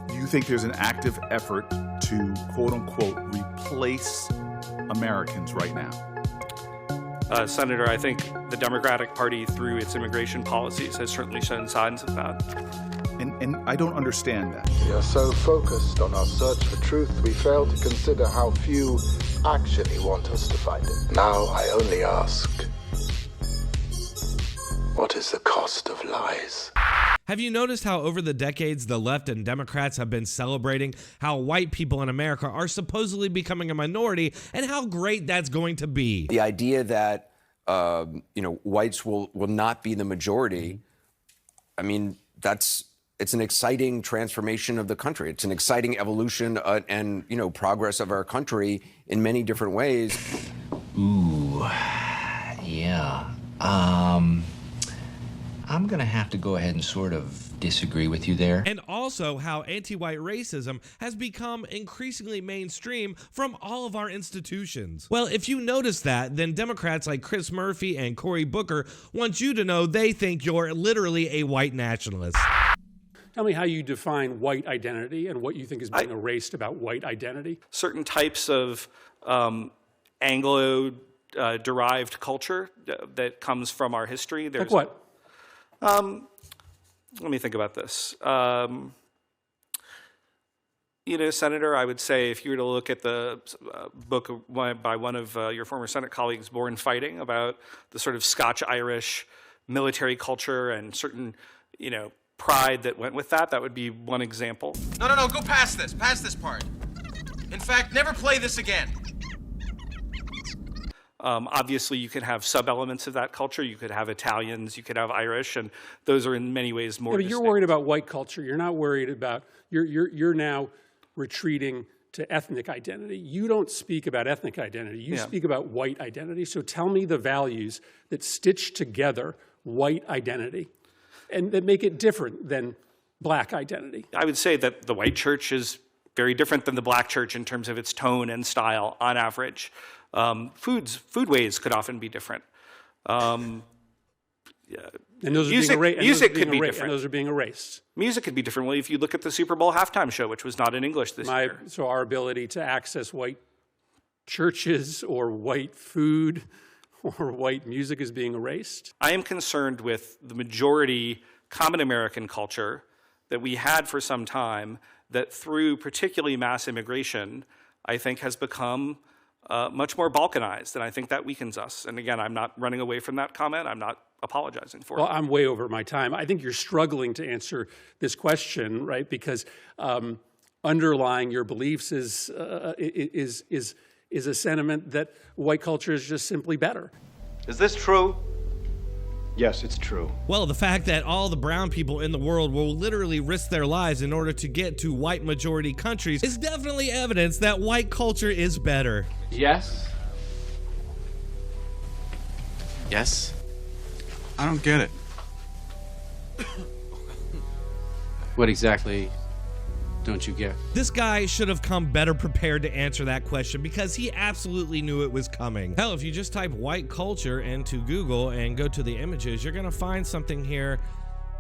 Do you think there's an active effort to, quote unquote, replace Americans right now? Senator, I think the Democratic Party, through its immigration policies, has certainly shown signs of that. And I don't understand that. We are so focused on our search for truth, we fail to consider how few actually want us to find it. Now I only ask, what is the cost of lies? Have you noticed how over the decades the left and Democrats have been celebrating how white people in America are supposedly becoming a minority and how great that's going to be? The idea that whites will not be the majority, I mean, it's an exciting transformation of the country. It's an exciting evolution and progress of our country in many different ways. Ooh, yeah. I'm going to have to go ahead and sort of disagree with you there. And also how anti-white racism has become increasingly mainstream from all of our institutions. Well, if you notice that, then Democrats like Chris Murphy and Cory Booker want you to know they think you're literally a white nationalist. Tell me how you define white identity and what you think is being erased about white identity. Certain types of Anglo-derived culture that comes from our history. Like what? Let me think about this. Senator, I would say if you were to look at the book by one of your former Senate colleagues, Born Fighting, about the sort of Scotch-Irish military culture and certain, pride that went with that, that would be one example. No, go past this part. In fact, never play this again. Obviously, you could have sub-elements of that culture. You could have Italians, you could have Irish, and those are in many ways more distinct. But you're worried about white culture. You're not worried about, you're now retreating to ethnic identity. You don't speak about ethnic identity. You speak about white identity. So tell me the values that stitch together white identity and that make it different than black identity. I would say that the white church is very different than the black church in terms of its tone and style on average. Foodways could often be different. And those music could be different. And those are being erased. Music could be different. Well, if you look at the Super Bowl halftime show, which was not in English this year. So our ability to access white churches or white food or white music is being erased? I am concerned with the majority common American culture that we had for some time that through particularly mass immigration, I think has become much more balkanized, and I think that weakens us. And again, I'm not running away from that comment. I'm not apologizing for it. Well, I'm way over my time. I think you're struggling to answer this question, right? Because underlying your beliefs is a sentiment that white culture is just simply better. Is this true? Yes, it's true. Well, the fact that all the brown people in the world will literally risk their lives in order to get to white majority countries is definitely evidence that white culture is better. Yes. Yes. I don't get it. What exactly don't you get? This guy should have come better prepared to answer that question because he absolutely knew it was coming. Hell, if you just type white culture into Google and go to the images, you're gonna find something here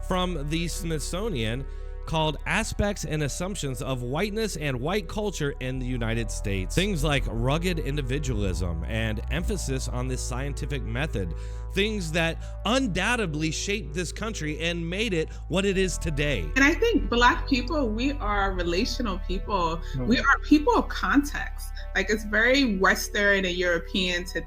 from the Smithsonian called Aspects and Assumptions of Whiteness and White Culture in the United States. Things like rugged individualism and emphasis on this scientific method, things that undoubtedly shaped this country and made it what it is today. And I think Black people, we are relational people. We are people of context. Like, it's very Western and European to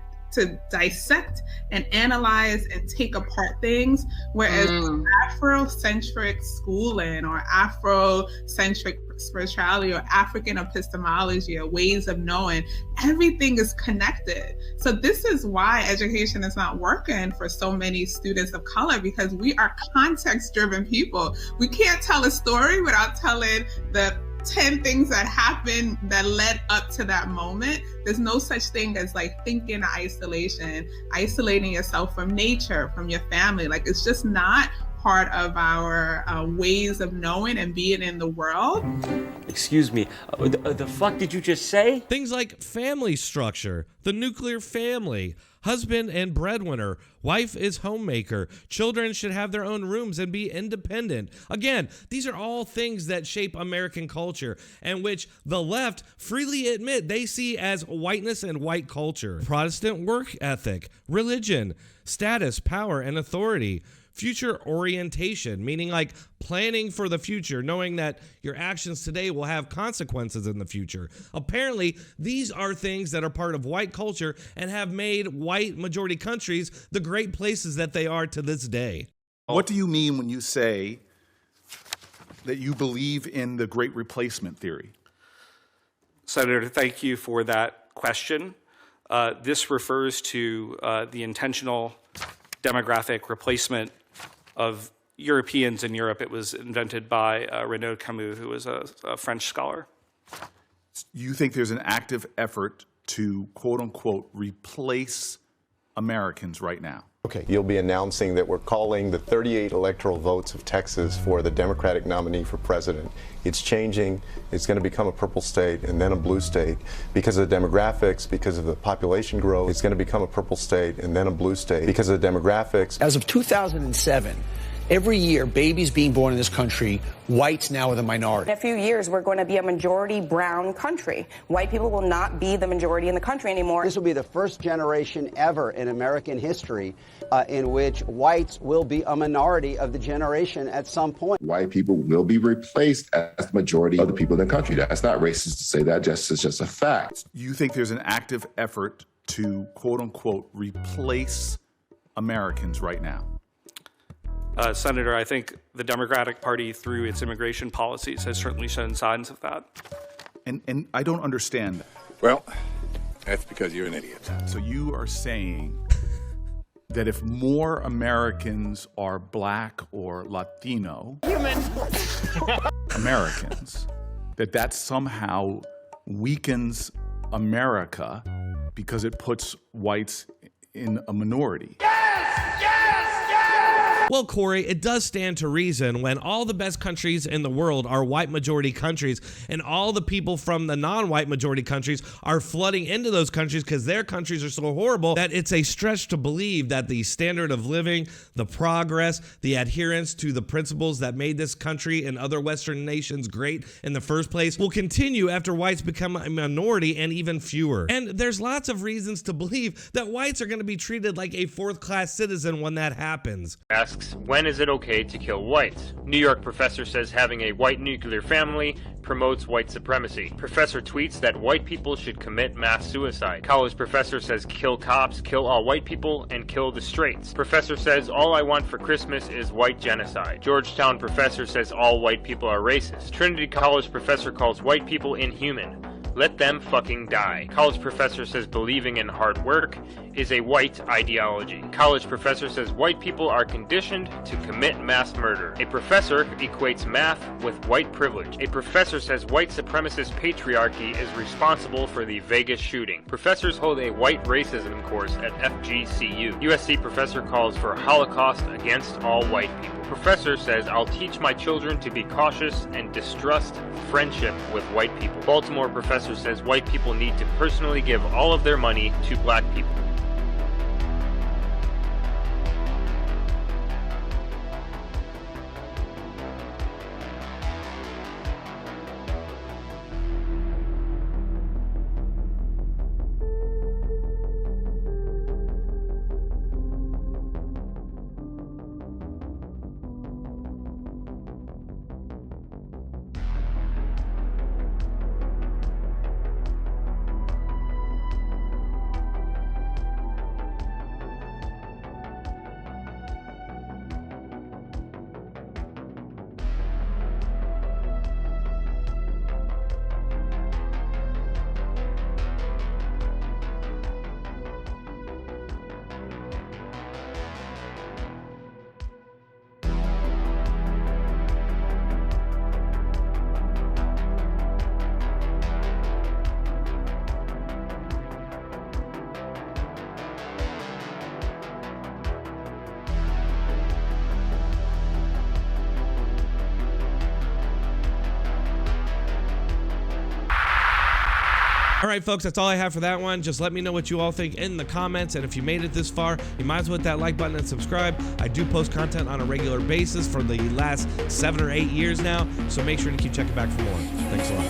dissect and analyze and take apart things, whereas Afrocentric schooling or Afrocentric spirituality or African epistemology or ways of knowing, everything is connected. So this is why education is not working for so many students of color, because we are context-driven people. We can't tell a story without telling the 10 things that happened that led up to that moment. There's no such thing as like thinking in isolation, isolating yourself from nature, from your family. Like, it's just not part of our ways of knowing and being in the world. Excuse me, the fuck did you just say? Things like family structure, the nuclear family, husband and breadwinner, wife is homemaker, children should have their own rooms and be independent. Again, these are all things that shape American culture and which the left freely admit they see as whiteness and white culture. Protestant work ethic, religion, status, power, and authority. Future orientation, meaning like planning for the future, knowing that your actions today will have consequences in the future. Apparently, these are things that are part of white culture and have made white majority countries the great places that they are to this day. What do you mean when you say that you believe in the Great Replacement theory? Senator, thank you for that question. This refers to the intentional demographic replacement of Europeans in Europe. It was invented by Renaud Camus, who was a French scholar. You think there's an active effort to, quote unquote, replace Americans right now? Okay, you'll be announcing that we're calling the 38 electoral votes of Texas for the Democratic nominee for president. It's changing. It's going to become a purple state and then a blue state. Because of the demographics, because of the population growth, it's going to become a purple state and then a blue state. Because of the demographics. As of 2007, every year, babies being born in this country, whites now are the minority. In a few years, we're going to be a majority brown country. White people will not be the majority in the country anymore. This will be the first generation ever in American history in which whites will be a minority of the generation at some point. White people will be replaced as the majority of the people in the country. That's not racist to say that, it's just a fact. You think there's an active effort to, quote unquote, replace Americans right now? Senator, I think the Democratic Party, through its immigration policies, has certainly shown signs of that. And I don't understand that. Well, that's because you're an idiot. So you are saying that if more Americans are Black or Latino Americans, that somehow weakens America because it puts whites in a minority. Well, Corey, it does stand to reason when all the best countries in the world are white majority countries and all the people from the non-white majority countries are flooding into those countries because their countries are so horrible that it's a stretch to believe that the standard of living, the progress, the adherence to the principles that made this country and other Western nations great in the first place will continue after whites become a minority and even fewer. And there's lots of reasons to believe that whites are going to be treated like a fourth-class citizen when that happens. When is it okay to kill whites? New York professor says having a white nuclear family promotes white supremacy. Professor tweets that white people should commit mass suicide. College professor says kill cops, kill all white people, and kill the straights. Professor says all I want for Christmas is white genocide. Georgetown professor says all white people are racist. Trinity College professor calls white people inhuman. Let them fucking die. College professor says believing in hard work is a white ideology. College professor says white people are conditioned to commit mass murder. A professor equates math with white privilege. A professor says white supremacist patriarchy is responsible for the Vegas shooting. Professors hold a white racism course at FGCU. USC professor calls for Holocaust against all white people. Professor says I'll teach my children to be cautious and distrust friendship with white people. Baltimore professor says white people need to personally give all of their money to black people. All right, folks, that's all I have for that one. Just let me know what you all think in the comments. And if you made it this far, you might as well hit that like button and subscribe. I do post content on a regular basis for the last 7 or 8 years now. So make sure to keep checking back for more. Thanks a lot.